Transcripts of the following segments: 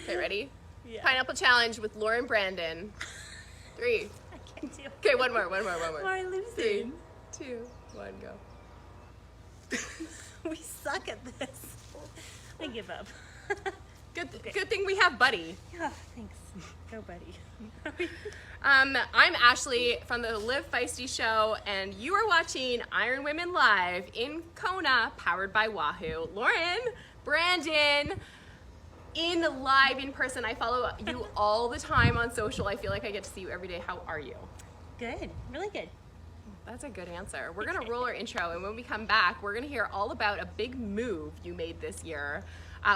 Okay, ready? Yeah. Pineapple challenge with Lauren Brandon. 3. I can't do it. Okay, one more. We're losing. 3, 2, 1, go. We suck at this. I give up. Good thing we have Buddy. Yeah, thanks. Go, buddy. I'm Ashley from the Live Feisty Show, and you are watching IronWomen Live in Kona, powered by Wahoo. Lauren, Brandon, live in person. I follow you all the time on social. I feel like I get to see you every day. How are you? Good. Really good. That's a good answer. We're going to roll our intro, and when we come back, we're going to hear all about a big move you made this year,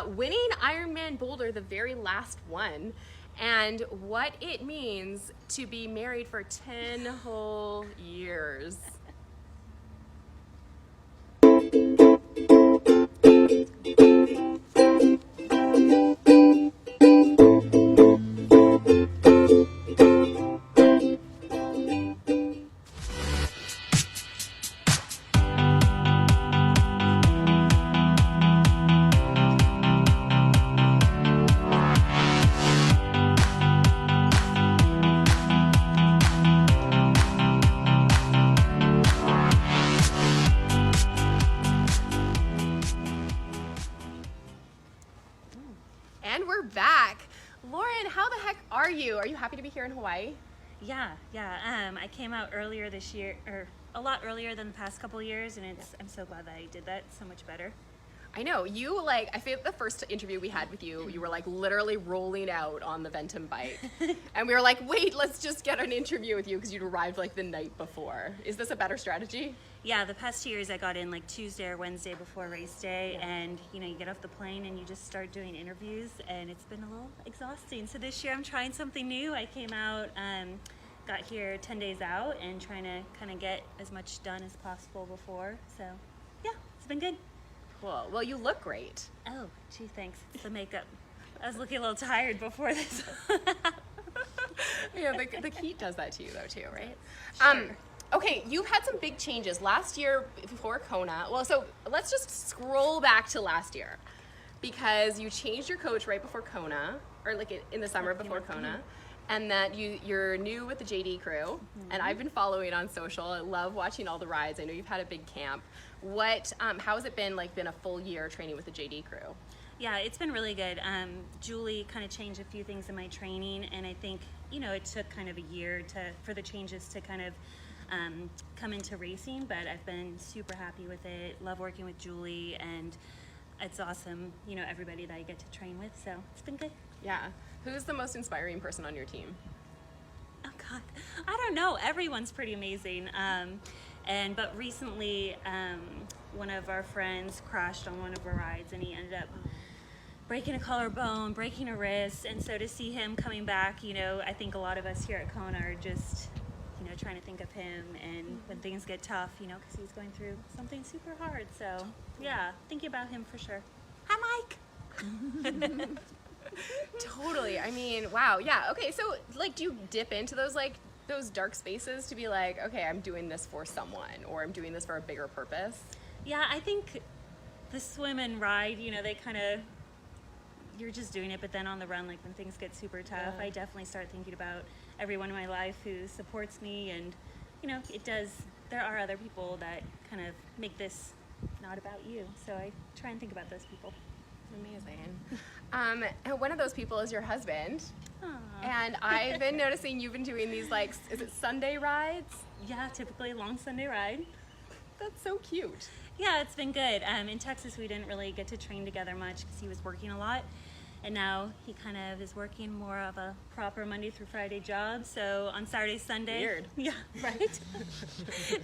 winning Ironman Boulder, the very last one, and what it means to be married for 10 whole years. And we're back. Lauren, how the heck are you? Are you happy to be here in Hawaii? Yeah. I came out earlier this year, or a lot earlier than the past couple years, and I'm so glad that I did that. It's so much better. I know, I feel the first interview we had with you, you were like literally rolling out on the Ventum bike. And we were like, wait, let's just get an interview with you because you'd arrived like the night before. Is this a better strategy? Yeah, the past 2 years I got in like Tuesday or Wednesday before race day, and you get off the plane and you just start doing interviews, and it's been a little exhausting. So this year I'm trying something new. I came out, got here 10 days out and trying to kind of get as much done as possible before. So yeah, it's been good. Cool. Well, you look great. Oh, gee, thanks. It's the makeup. I was looking a little tired before this. Yeah, the heat does that to you though too, right? Sure. Okay, you've had some big changes last year before Kona. Well, so let's just scroll back to last year, because you changed your coach right before Kona, or like in the summer before Kona, and that you're new with the JD crew, and I've been following on social. I love watching all the rides. I know you've had a big camp. How has it been a full year training with the JD crew? Yeah, it's been really good. Julie kind of changed a few things in my training, and I think it took kind of a year for the changes to kind of come into racing, but I've been super happy with it. Love working with Julie, and it's awesome, everybody that I get to train with, so it's been good. Yeah. Who's the most inspiring person on your team? Oh God, I don't know. Everyone's pretty amazing. But recently, one of our friends crashed on one of our rides, and he ended up breaking a collarbone, breaking a wrist, and so to see him coming back, I think a lot of us here at Kona are just trying to think of him, and when things get tough, because he's going through something super hard. So yeah, thinking about him for sure. Hi, Mike. Totally. I mean, wow. Yeah. Okay. So do you dip into those dark spaces to be like, okay, I'm doing this for someone, or I'm doing this for a bigger purpose? Yeah, I think the swim and ride, they kind of, you're just doing it, but then on the run, like when things get super tough, I definitely start thinking about everyone in my life who supports me, and there are other people that kind of make this not about you, so I try and think about those people. Amazing. And one of those people is your husband. Aww. And I've been noticing you've been doing these is it Sunday rides? Yeah, typically long Sunday ride. That's so cute. Yeah, it's been good. In Texas, we didn't really get to train together much because he was working a lot. And now he kind of is working more of a proper Monday through Friday job. So on Saturday, Sunday. Weird. Yeah, right?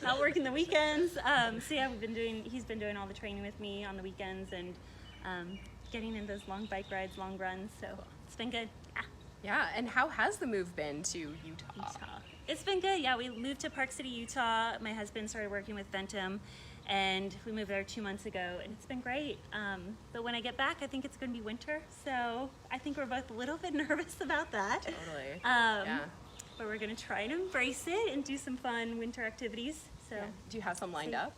Not working the weekends. So yeah, he's been doing all the training with me on the weekends, and getting in those long bike rides, long runs. So it's been good. Yeah. Yeah, and how has the move been to Utah? It's been good. Yeah, we moved to Park City, Utah. My husband started working with Ventum, and we moved there 2 months ago, and it's been great. But when I get back, I think it's going to be winter, so I think we're both a little bit nervous about that. Totally. But we're going to try and embrace it and do some fun winter activities. So, do you have some lined up?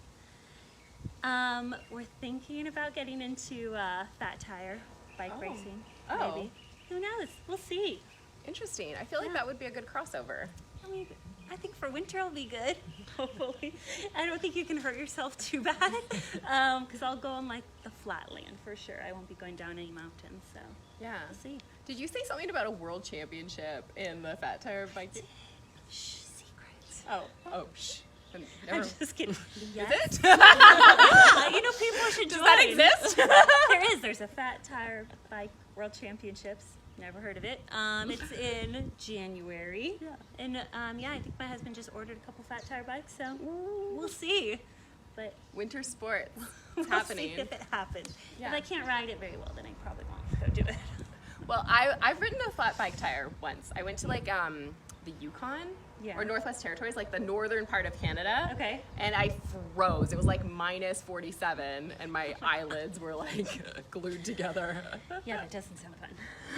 We're thinking about getting into fat tire bike racing. Oh. Maybe. who knows? We'll see. Interesting. I feel like that would be a good crossover. I mean, I think for winter it'll be good. Hopefully, I don't think you can hurt yourself too bad because I'll go on like the flat land for sure. I won't be going down any mountains. So Yeah. we'll see. Did you say something about a world championship in the fat tire bike? Shh, secrets. Oh, shh. I'm Never. just kidding. Is Yes. it? Yeah, you know, people should Does join. that exist? There is. There's a fat tire bike world championships. Never heard of it. It's in January. Yeah. And yeah, I think my husband just ordered a couple fat tire bikes, so we'll see. But Winter sports. It's we'll happening. see if it happens. Yeah. If I can't ride it very well, then I probably won't go do it. Well, I've ridden a flat bike tire once. I went to like the Yukon Yeah. or Northwest Territories, like the northern part of Canada. Okay. And I froze. It was like minus 47, and my eyelids were like glued together. Yeah, that doesn't sound fun.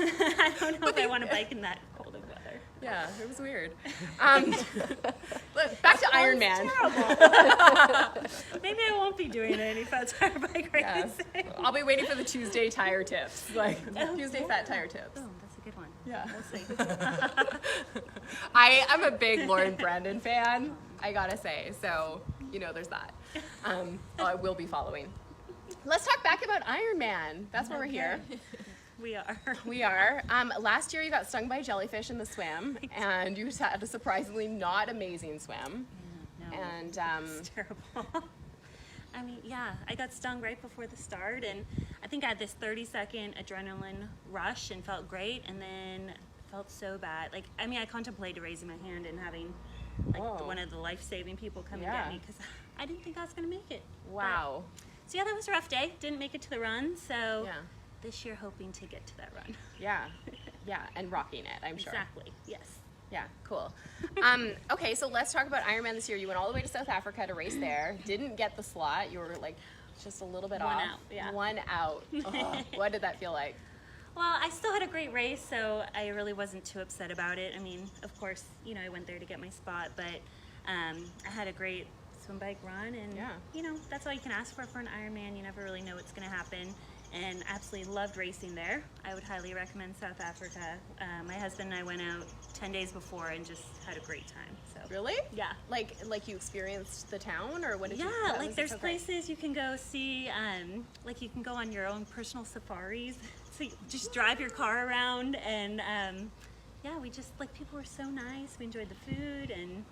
I don't know if I want to bike in that cold of weather. Yeah, it was weird. Look, back to Ironman. Maybe I won't be doing any fat tire bike Yeah. racing. I'll be waiting for the Tuesday tire tips, like Oh, Tuesday fat tire tips. Oh, that's a good one. Yeah. We'll see. I'm a big Lauren Brandon fan, I gotta say. So, you know, there's that. I will be following. Let's talk back about Ironman. That's why we're here. We are. We are. Last year you got stung by a jellyfish in the swim, and you had a surprisingly not amazing swim. No, And it's terrible. I mean, yeah, I got stung right before the start, and I think I had this 30-second adrenaline rush and felt great, and then felt so bad. Like, I mean, I contemplated raising my hand and having like Whoa. one of the life-saving people come Yeah. and get me because I didn't think I was going to make it. wow. So yeah, that was a rough day. Didn't make it to the run, so Yeah. this year hoping to get to that run. Yeah. Yeah. And rocking it, I'm sure. Exactly. Yes. Yeah, cool. Okay, so let's talk about Ironman this year. You went all the way to South Africa to race there. Didn't get the slot. You were like just a little bit One off. out, yeah. One out. Ugh, what did that feel like? Well, I still had a great race, so I really wasn't too upset about it. I mean, of course, you know, I went there to get my spot, but I had a great swim bike run, and Yeah. you know, that's all you can ask for an Ironman. You never really know what's going to happen, and absolutely loved racing there. I would highly recommend South Africa. My husband and I went out 10 days before and just had a great time. So Really? yeah. Like you experienced the town, or what did you? Yeah, what like was it there's so great? places you can go see, like you can go on your own personal safaris. So you just drive your car around, and yeah, we just like people were so nice. We enjoyed the food, and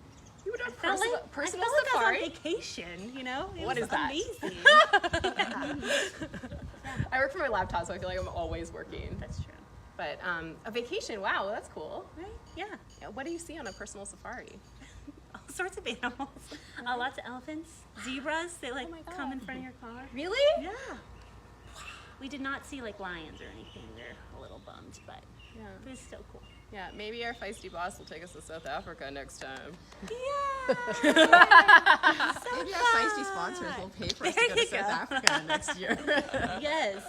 You would have I felt like, personal I felt like I safari. was on vacation. You know, it What was is that? amazing. I work from my laptop, so I feel like I'm always working. That's true, But a vacation, wow, that's cool. right? Yeah, Yeah, what do you see on a personal safari? all sorts of animals. Lots of elephants, zebras. They like Oh my come in God. front of your car. Really? Yeah. We did not see like lions or anything. They're a little bummed, but Yeah. it was still cool. Yeah, maybe our feisty boss will take us to South Africa next time. Yeah. So Maybe our feisty sponsors will pay for us to There go to you South go. Africa next year. Yes.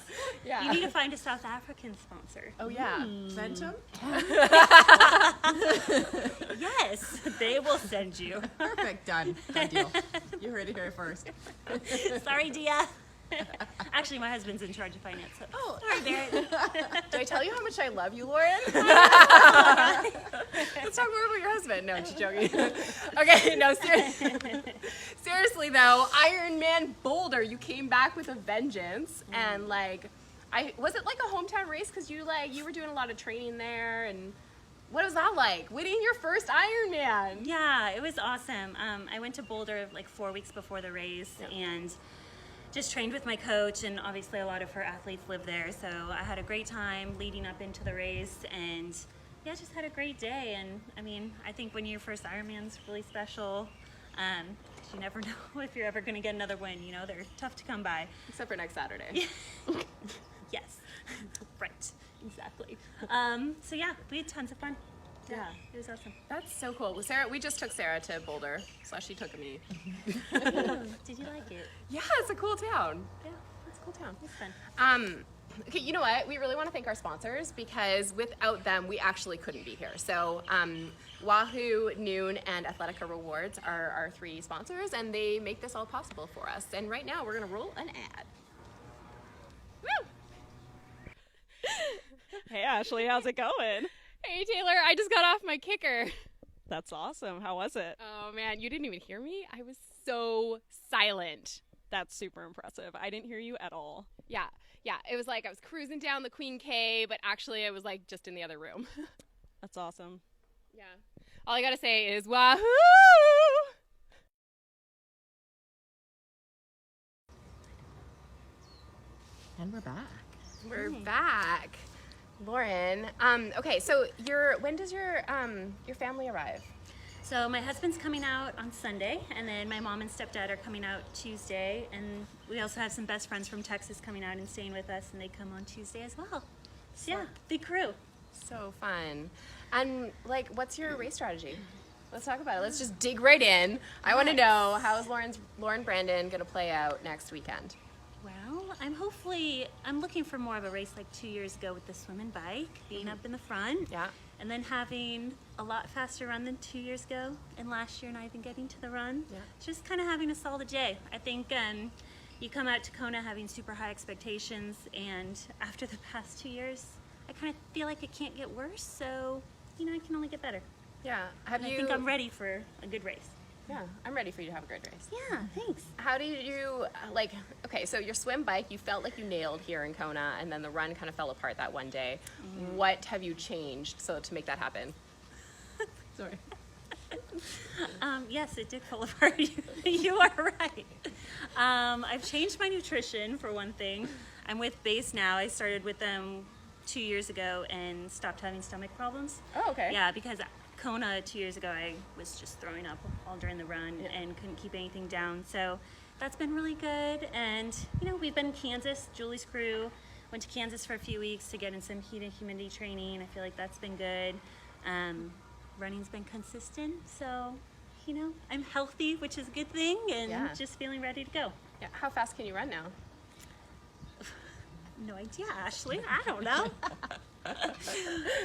Yeah. You need to find a South African sponsor. Oh yeah. Ventum? Yes, they will send you. Perfect. Done. Done deal. You heard it here first. Sorry, Dia. Actually, my husband's in charge of finance. So. Oh. Sorry, Barrett. Do I tell you how much I love you, Lauren? Let's talk more about your husband. No, I'm just joking. Okay, no, seriously though, Ironman Boulder, you came back with a vengeance, and like, was it like a hometown race? Because you were doing a lot of training there, and what was that like? Winning your first Ironman. Yeah, it was awesome. I went to Boulder like 4 weeks before the race, and just trained with my coach, and obviously a lot of her athletes live there, so I had a great time leading up into the race, and yeah, just had a great day. And I mean, I think when your first Ironman's really special. You never know if you're ever going to get another win. You know, they're tough to come by. Except for next Saturday. Yes, right, exactly. So yeah, we had tons of fun. Yeah. It was awesome. That's so cool. Well, Sarah, we just took Sarah to Boulder, so she took me. Did you like it? Yeah, it's a cool town. Yeah, It's a cool town. it was fun. Okay, you know what? We really want to thank our sponsors, because without them, we actually couldn't be here. So, Wahoo, Noon, and Athletica Rewards are our three sponsors, and they make this all possible for us. And right now, we're going to roll an ad. Woo! Hey Ashley, how's it going? Hey Taylor, I just got off my kicker. That's awesome. How was it? Oh man, you didn't even hear me? I was so silent. That's super impressive. I didn't hear you at all. Yeah, it was like I was cruising down the Queen K, but actually I was like just in the other room. That's awesome. Yeah. All I gotta say is wahoo! And we're back. We're back. Lauren, okay, so when does your family arrive? So my husband's coming out on Sunday, and then my mom and stepdad are coming out Tuesday, and we also have some best friends from Texas coming out and staying with us, and they come on Tuesday as well. So yeah, big crew. So fun. And like, what's your race strategy? Let's talk about it. Let's just dig right in. I want to know, how is Lauren Brandon going to play out next weekend? Well, I'm looking for more of a race like 2 years ago with the swim and bike, being up in the front. Yeah. And then having a lot faster run than 2 years ago, and last year not even getting to the run. Yeah. Just kind of having a solid day. I think you come out to Kona having super high expectations, and after the past 2 years, I kind of feel like it can't get worse, so, I can only get better. Yeah. I think I'm ready for a good race. Yeah, I'm ready for you to have a good race. Yeah, thanks. How do you, okay, so your swim bike, you felt like you nailed here in Kona, and then the run kind of fell apart that one day. What have you changed to make that happen? Sorry. Yes, it did fall apart. You are right. I've changed my nutrition, for one thing. I'm with Base now. I started with them 2 years ago and stopped having stomach problems. Oh, okay. Yeah, because Kona 2 years ago, I was just throwing up all during the run and couldn't keep anything down. So that's been really good. And, we've been in Kansas, Julie's crew. Went to Kansas for a few weeks to get in some heat and humidity training. I feel like that's been good. Running's been consistent. So, I'm healthy, which is a good thing, and just feeling ready to go. Yeah. How fast can you run now? No idea, Ashley. I don't know.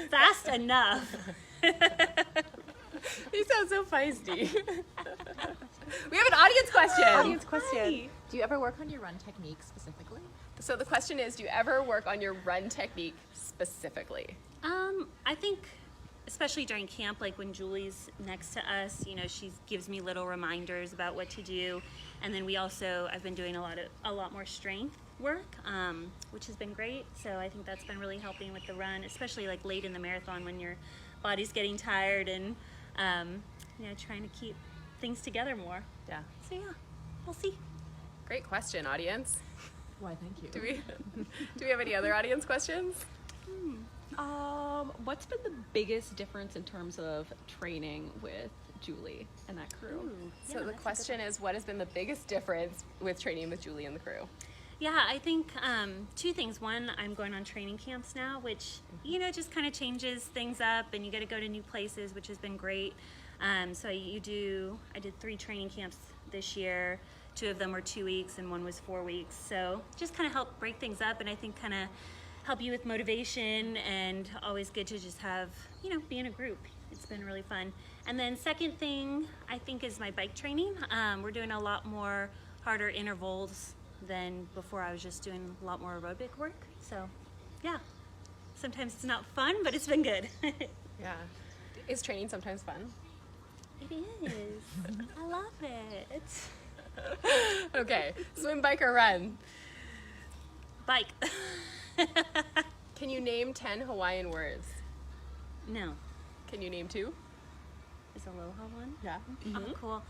Fast enough. You sound so feisty. We have an audience question. Audience question. Do you ever work on your run technique specifically? So the question is, do you ever work on your run technique specifically? I think, especially during camp, like when Julie's next to us, she gives me little reminders about what to do. And then I've been doing a lot more strength work, which has been great. So I think that's been really helping with the run, especially like late in the marathon when your body's getting tired and, trying to keep things together more. Yeah. So yeah, we'll see. Great question, audience. Why, thank you. Do we have any other audience questions? What's been the biggest difference in terms of training with Julie and that crew? So the question is, what has been the biggest difference with training with Julie and the crew? Yeah, I think two things. One, I'm going on training camps now, which, just kind of changes things up, and you get to go to new places, which has been great. So I did 3 training camps this year. 2 of them were 2 weeks and 1 was 4 weeks. So just kind of help break things up, and I think kind of help you with motivation, and always good to just have, be in a group. It's been really fun. And then second thing, I think, is my bike training. We're doing a lot more harder intervals than before. I was just doing a lot more aerobic work. So yeah, sometimes it's not fun, but it's been good. Yeah. Is training sometimes fun? It is. I love it. Okay. Swim, bike, or run? Bike. Can you name 10 Hawaiian words? No. Can you name 2? Is aloha one? Yeah. Oh, cool.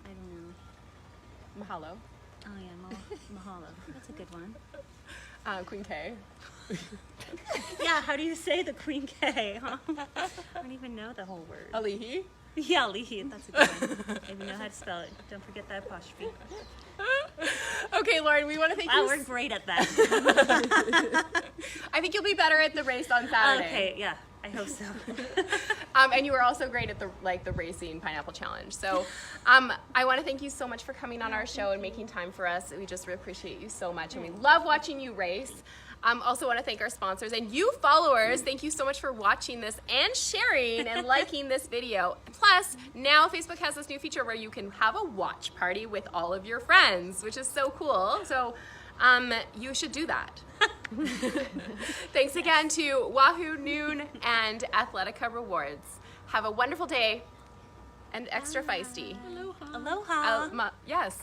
I don't know. Mahalo. Oh yeah, mahalo. That's a good one. Queen K. Yeah, how do you say the Queen K? Huh? I don't even know the whole word. Alihi. Yeah, alihi. That's a good one. I even know how to spell it. Don't forget that apostrophe. Okay, Lauren, we want to thank you. Wow, we're great at that. I think you'll be better at the race on Saturday. Okay, yeah, I hope so. And you were also great at the racing pineapple challenge. So I want to thank you so much for coming on our show and making time for us. We just appreciate you so much, and we love watching you race. Also want to thank our sponsors and you followers. Thank you so much for watching this and sharing and liking this video. Plus, now Facebook has this new feature where you can have a watch party with all of your friends, which is so cool. So you should do that. Thanks again to Wahoo Noon and Athletica Rewards. Have a wonderful day and extra feisty. Aloha. Yes.